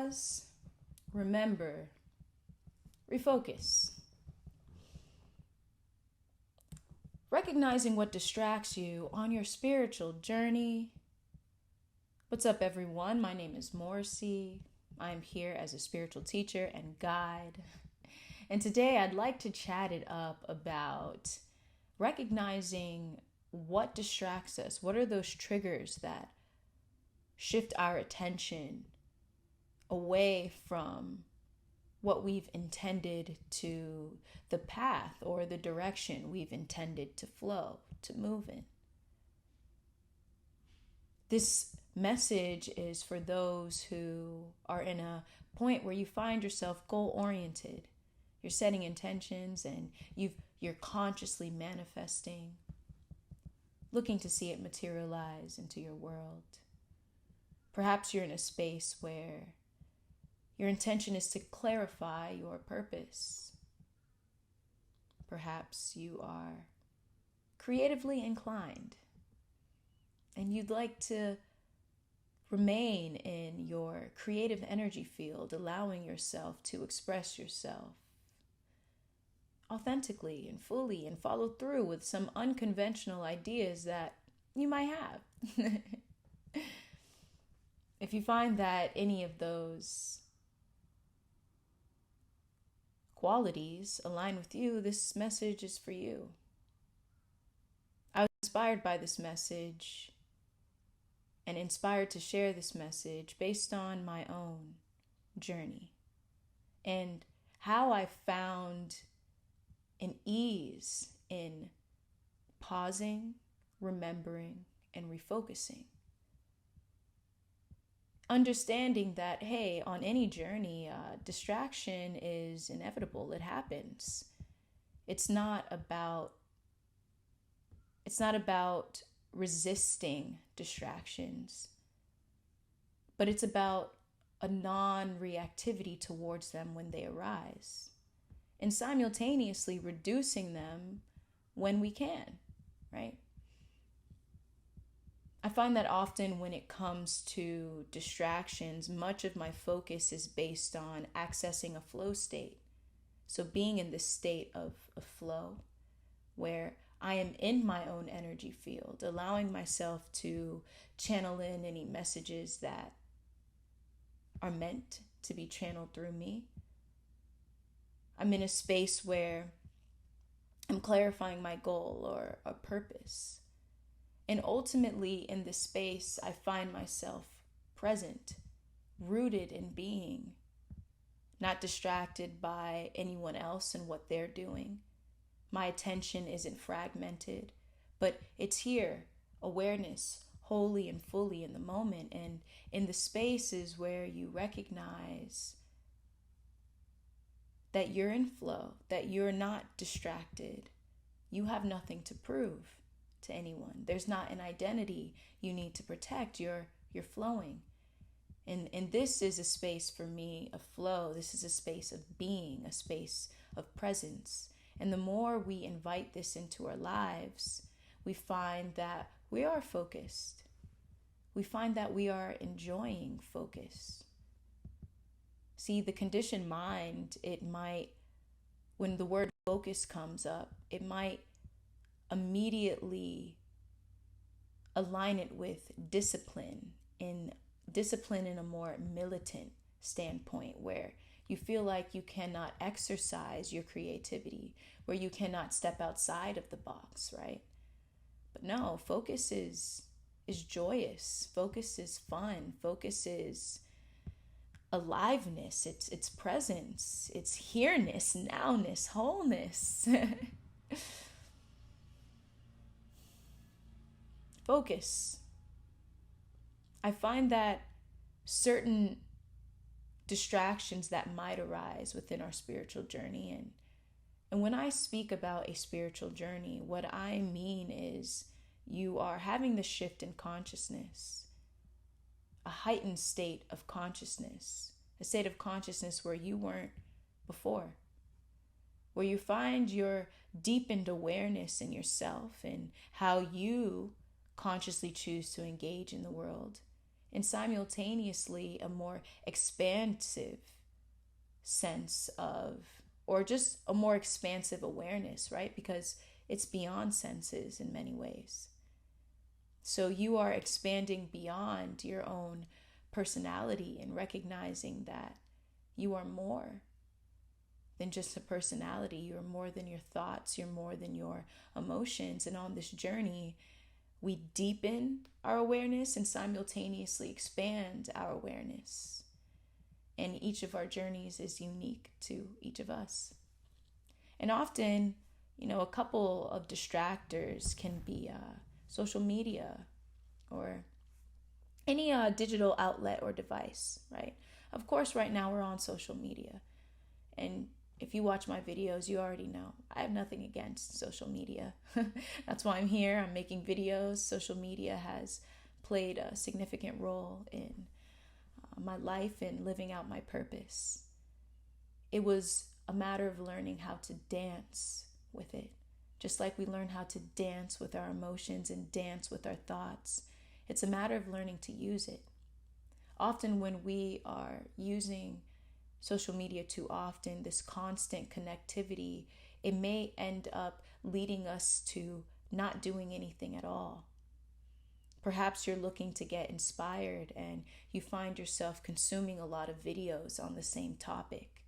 pause, remember, refocus. Recognizing what distracts you on your spiritual journey. What's up, everyone? My name is Morcie. I'm here as a spiritual teacher and guide. And today I'd like to chat it up about recognizing what distracts us. What are those triggers that shift our attention away from what we've intended to the path or the direction we've intended to flow, to move in. This message is for those who are in a point where you find yourself goal-oriented. You're setting intentions and you're consciously manifesting, looking to see it materialize into your world. Perhaps you're in a space where your intention is to clarify your purpose. Perhaps you are creatively inclined and you'd like to remain in your creative energy field, allowing yourself to express yourself authentically and fully and follow through with some unconventional ideas that you might have. If you find that any of those qualities align with you, this message is for you. I was inspired by this message and inspired to share this message based on my own journey and how I found an ease in pausing, remembering, and refocusing. Understanding that, hey, on any journey, distraction is inevitable. It happens. It's not about resisting distractions, but it's about a non-reactivity towards them when they arise, and simultaneously reducing them when we can, right? I find that often when it comes to distractions, much of my focus is based on accessing a flow state. So being in this state of flow where I am in my own energy field, allowing myself to channel in any messages that are meant to be channeled through me. I'm in a space where I'm clarifying my goal or a purpose. And ultimately, in this space, I find myself present, rooted in being, not distracted by anyone else and what they're doing. My attention isn't fragmented, but it's here, awareness, wholly and fully in the moment. And in the spaces where you recognize that you're in flow, that you're not distracted, you have nothing to prove to anyone. There's not an identity you need to protect. You're flowing. And this is a space for me of flow. This is a space of being, a space of presence. And the more we invite this into our lives, we find that we are focused. We find that we are enjoying focus. See, the conditioned mind, it might, when the word focus comes up, it might immediately align it with discipline in a more militant standpoint, where you feel like you cannot exercise your creativity, where you cannot step outside of the box, right? But no, focus is joyous. Focus is fun. Focus is aliveness. It's presence. It's here-ness, now-ness, wholeness. Focus. I find that certain distractions that might arise within our spiritual journey, and when I speak about a spiritual journey, what I mean is you are having the shift in consciousness, a heightened state of consciousness, a state of consciousness where you weren't before, where you find your deepened awareness in yourself and how you consciously choose to engage in the world. and simultaneously a more expansive sense of, or just a more expansive awareness, right? Because it's beyond senses in many ways. So you are expanding beyond your own personality and recognizing that you are more than just a personality. You're more than your thoughts. You're more than your emotions. And on this journey, we deepen our awareness and simultaneously expand our awareness. And each of our journeys is unique to each of us. And often, a couple of distractors can be social media or any digital outlet or device, right? Of course, right now we're on social media. And if you watch my videos, you already know I have nothing against social media. That's why I'm here. I'm making videos. Social media has played a significant role in my life and living out my purpose. It was a matter of learning how to dance with it. Just like we learn how to dance with our emotions and dance with our thoughts, it's a matter of learning to use it. Often when we are using social media too often, this constant connectivity, it may end up leading us to not doing anything at all. Perhaps you're looking to get inspired and you find yourself consuming a lot of videos on the same topic.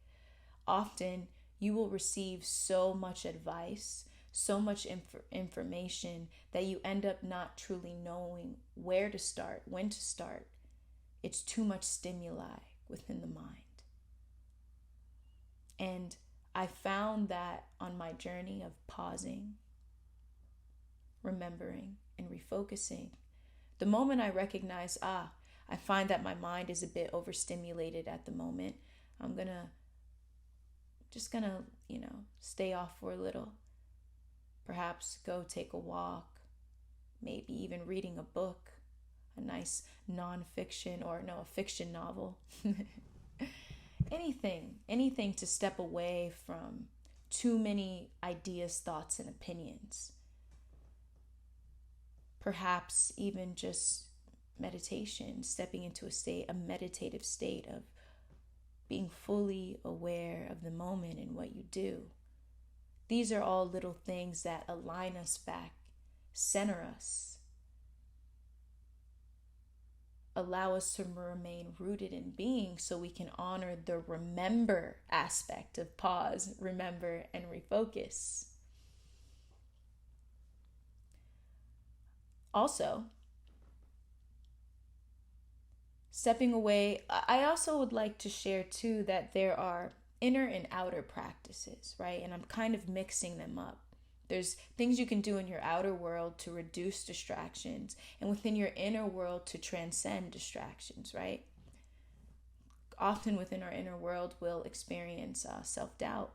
Often you will receive so much advice, so much information that you end up not truly knowing where to start, when to start. It's too much stimuli within the mind. And I found that on my journey of pausing, remembering, and refocusing, the moment I recognize, I find that my mind is a bit overstimulated at the moment, I'm just gonna, stay off for a little. Perhaps go take a walk, maybe even reading a book, a nice non-fiction or a fiction novel. Anything to step away from too many ideas, thoughts, and opinions. Perhaps even just meditation, stepping into a meditative state of being fully aware of the moment and what you do. These are all little things that align us back, center us, allow us to remain rooted in being so we can honor the remember aspect of pause, remember, and refocus. Also, stepping away, I also would like to share too that there are inner and outer practices, right? And I'm kind of mixing them up. There's things you can do in your outer world to reduce distractions, and within your inner world to transcend distractions, right? Often within our inner world, we'll experience self-doubt,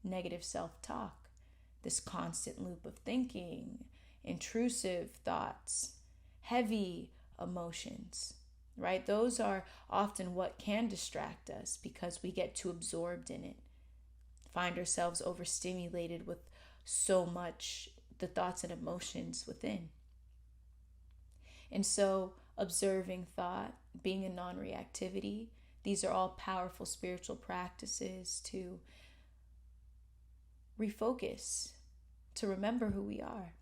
negative self-talk, this constant loop of thinking, intrusive thoughts, heavy emotions, right? Those are often what can distract us because we get too absorbed in it, find ourselves overstimulated with so much the thoughts and emotions within. And so observing thought, being in non-reactivity, these are all powerful spiritual practices to refocus, to remember who we are.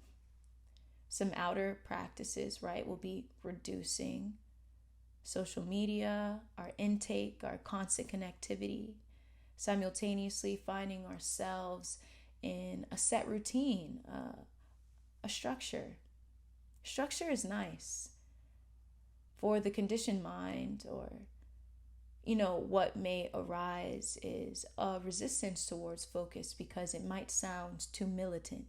Some outer practices, right, will be reducing social media, our intake, our constant connectivity, simultaneously finding ourselves in a set routine, a structure. Structure is nice for the conditioned mind, or what may arise is a resistance towards focus because it might sound too militant.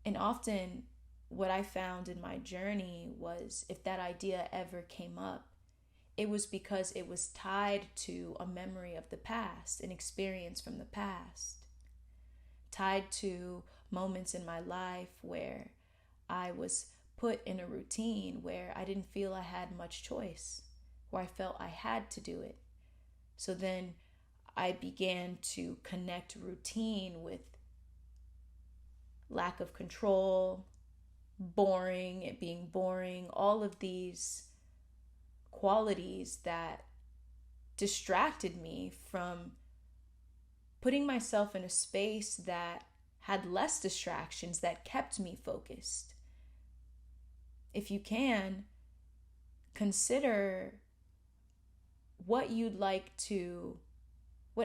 And often what I found in my journey was, if that idea ever came up, it was because it was tied to a memory of the past, an experience from the past, tied to moments in my life where I was put in a routine where I didn't feel I had much choice, where I felt I had to do it. So then I began to connect routine with lack of control, boring, it being boring, all of these qualities that distracted me from putting myself in a space that had less distractions, that kept me focused. If you can, consider what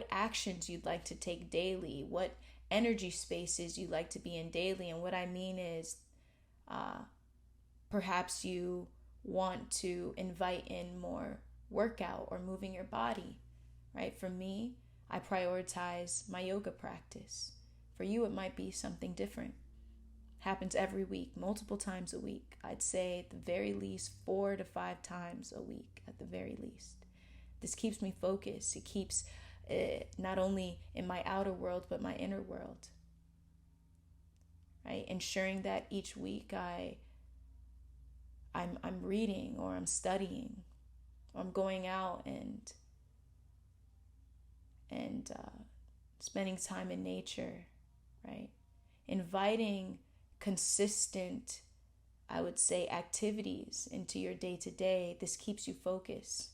actions you'd like to take daily, what energy spaces you'd like to be in daily. And what I mean is, perhaps you want to invite in more workout or moving your body, right? For me, I prioritize my yoga practice. For you, it might be something different. Happens every week, multiple times a week. I'd say at the very least 4 to 5 times a week, at the very least. This keeps me focused. It keeps not only in my outer world, but my inner world. Right? Ensuring that each week I'm reading, or I'm studying, or I'm going out and spending time in nature, right? Inviting consistent, I would say, activities into your day-to-day. This keeps you focused.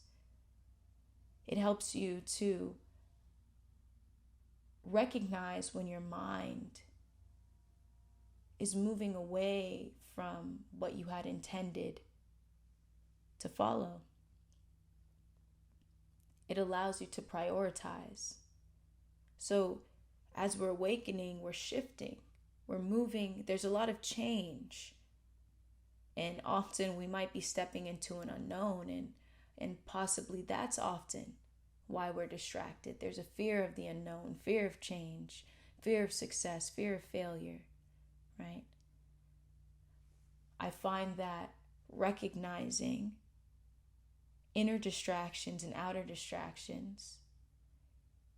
It helps you to recognize when your mind is moving away from what you had intended to follow. It allows you to prioritize. So as we're awakening, we're shifting, we're moving. There's a lot of change. And often we might be stepping into an unknown, and possibly that's often why we're distracted. There's a fear of the unknown, fear of change, fear of success, fear of failure, right? I find that recognizing inner distractions and outer distractions,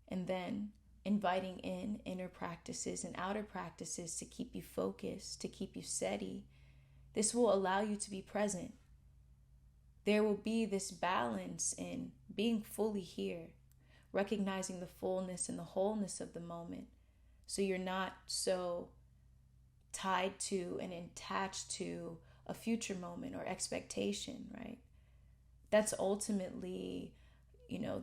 and then inviting in inner practices and outer practices to keep you focused, to keep you steady, this will allow you to be present. There will be this balance in being fully here, recognizing the fullness and the wholeness of the moment, so you're not so tied to and attached to a future moment or expectation, right? That's ultimately,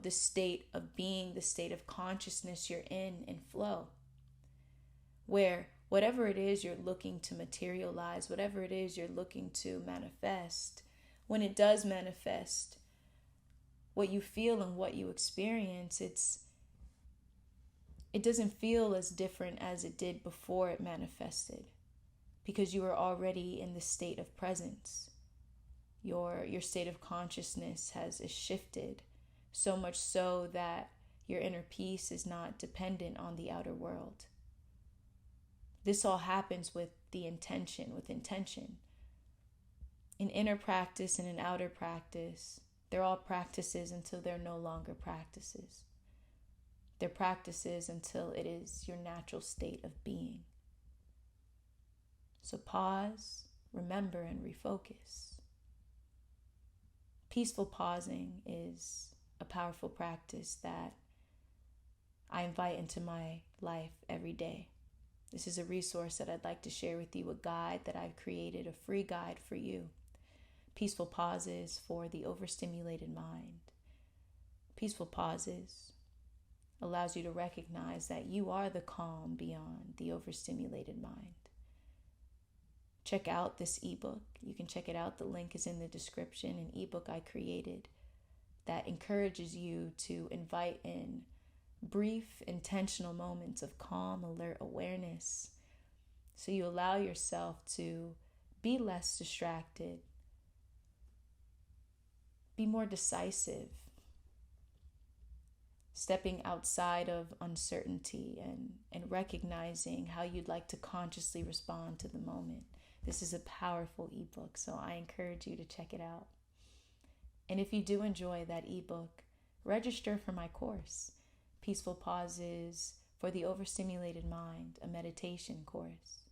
the state of being, the state of consciousness you're in flow, where whatever it is you're looking to materialize, whatever it is you're looking to manifest, when it does manifest, what you feel and what you experience, it doesn't feel as different as it did before it manifested, because you are already in the state of presence. Your state of consciousness has shifted, so much so that your inner peace is not dependent on the outer world. This all happens with intention. An inner practice and an outer practice, they're all practices until they're no longer practices. They're practices until it is your natural state of being. So pause, remember, and refocus. Peaceful pausing is a powerful practice that I invite into my life every day. This is a resource that I'd like to share with you, a guide that I've created, a free guide for you. Peaceful pauses for the overstimulated mind. Peaceful pauses allows you to recognize that you are the calm beyond the overstimulated mind. Check out this ebook. You can check it out. The link is in the description. An ebook I created that encourages you to invite in brief, intentional moments of calm, alert awareness, so you allow yourself to be less distracted, be more decisive, stepping outside of uncertainty and recognizing how you'd like to consciously respond to the moment. This is a powerful ebook, so I encourage you to check it out. And if you do enjoy that ebook, register for my course, Peaceful Pauses for the Overstimulated Mind, a meditation course.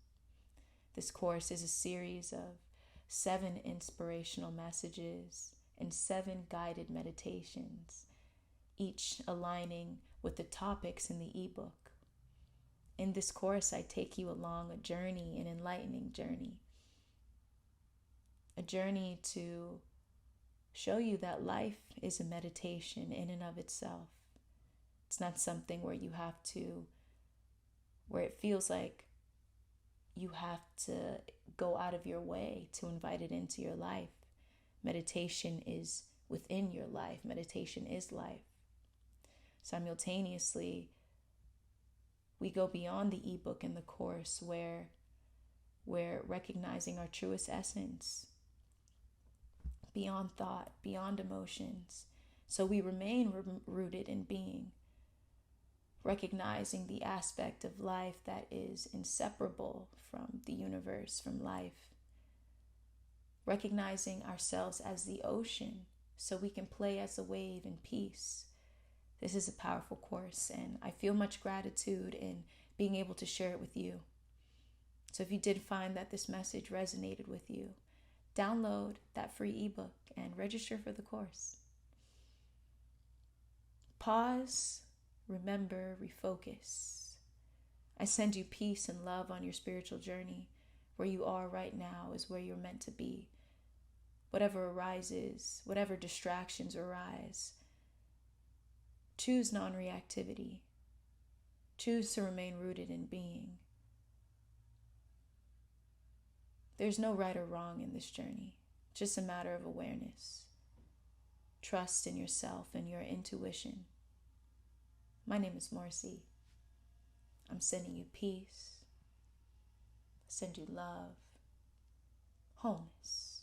This course is a series of 7 inspirational messages and 7 guided meditations, each aligning with the topics in the ebook. In this course, I take you along a journey, an enlightening journey, a journey to show you that life is a meditation in and of itself. It's not something where it feels like you have to go out of your way to invite it into your life. Meditation is within your life. Meditation is life. Simultaneously, we go beyond the ebook and the course where we're recognizing our truest essence, beyond thought, beyond emotions. So we remain rooted in being, recognizing the aspect of life that is inseparable from the universe, from life. Recognizing ourselves as the ocean so we can play as a wave in peace. This is a powerful course, and I feel much gratitude in being able to share it with you. So if you did find that this message resonated with you, download that free ebook and register for the course. Pause, remember, refocus. I send you peace and love on your spiritual journey. Where you are right now is where you're meant to be. Whatever arises, whatever distractions arise, choose non-reactivity. Choose to remain rooted in being. There's no right or wrong in this journey, just a matter of awareness. Trust in yourself and your intuition. My name is Morcie. I'm sending you peace. I send you love, wholeness.